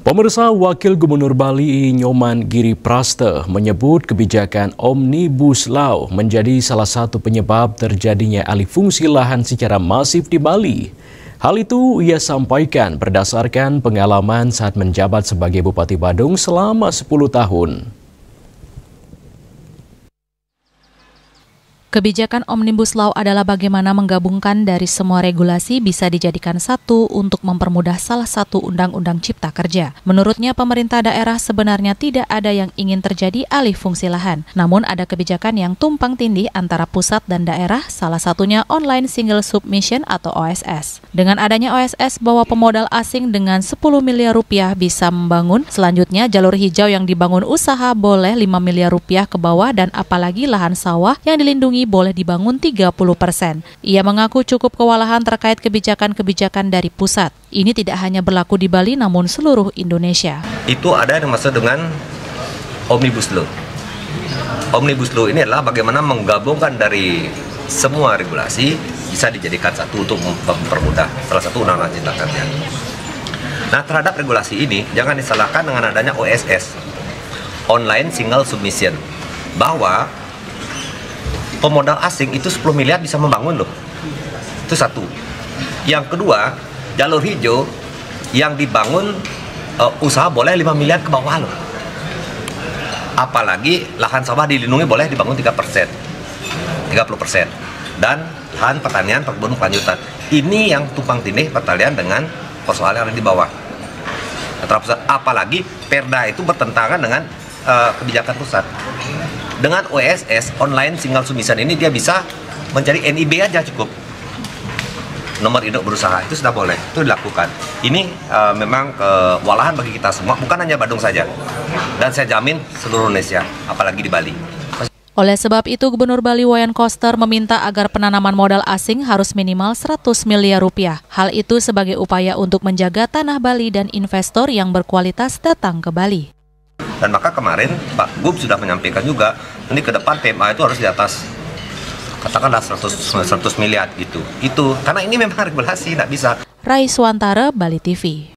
Pemirsa, Wakil Gubernur Bali Nyoman Giriprastha menyebut kebijakan Omnibus Law menjadi salah satu penyebab terjadinya alih fungsi lahan secara masif di Bali. Hal itu ia sampaikan berdasarkan pengalaman saat menjabat sebagai Bupati Badung selama 10 tahun. Kebijakan Omnibus Law adalah bagaimana menggabungkan dari semua regulasi bisa dijadikan satu untuk mempermudah salah satu undang-undang cipta kerja. Menurutnya, pemerintah daerah sebenarnya tidak ada yang ingin terjadi alih fungsi lahan. Namun ada kebijakan yang tumpang tindih antara pusat dan daerah, salah satunya Online Single Submission atau OSS. Dengan adanya OSS bahwa pemodal asing dengan 10 miliar rupiah bisa membangun, selanjutnya jalur hijau yang dibangun usaha boleh 5 miliar rupiah ke bawah dan apalagi lahan sawah yang dilindungi boleh dibangun 30%. Ia mengaku cukup kewalahan terkait kebijakan-kebijakan dari pusat. Ini tidak hanya berlaku di Bali namun seluruh Indonesia. Itu ada yang dimaksud dengan Omnibus Law. Omnibus Law ini adalah bagaimana menggabungkan dari semua regulasi bisa dijadikan satu untuk mempermudah salah satu undang-undang cipta kerja. Nah, terhadap regulasi ini jangan disalahkan dengan adanya OSS, Online Single Submission, bahwa pemodal asing itu 10 miliar bisa membangun loh. Itu satu. Yang kedua, jalur hijau yang dibangun usaha boleh 5 miliar ke bawah loh. Apalagi lahan sawah dilindungi boleh dibangun 30%. Dan lahan pertanian perkebunan lanjutan. Ini yang tumpang tindih pertanian dengan persoalan yang ada di bawah. Apalagi Perda itu bertentangan dengan kebijakan pusat. Dengan OSS, Online Single Submission ini dia bisa mencari NIB aja cukup. Nomor induk berusaha itu sudah boleh, itu dilakukan. Ini memang kewalahan bagi kita semua, bukan hanya Badung saja. Dan saya jamin seluruh Indonesia, apalagi di Bali. Oleh sebab itu, Gubernur Bali Wayan Koster meminta agar penanaman modal asing harus minimal 100 miliar rupiah. Hal itu sebagai upaya untuk menjaga tanah Bali dan investor yang berkualitas datang ke Bali. Dan maka kemarin Pak Gub sudah menyampaikan juga, nanti ke depan PMA itu harus di atas katakanlah 100 miliar gitu. Itu karena ini memang regulasi, tidak bisa. Rai Swantara, Bali TV.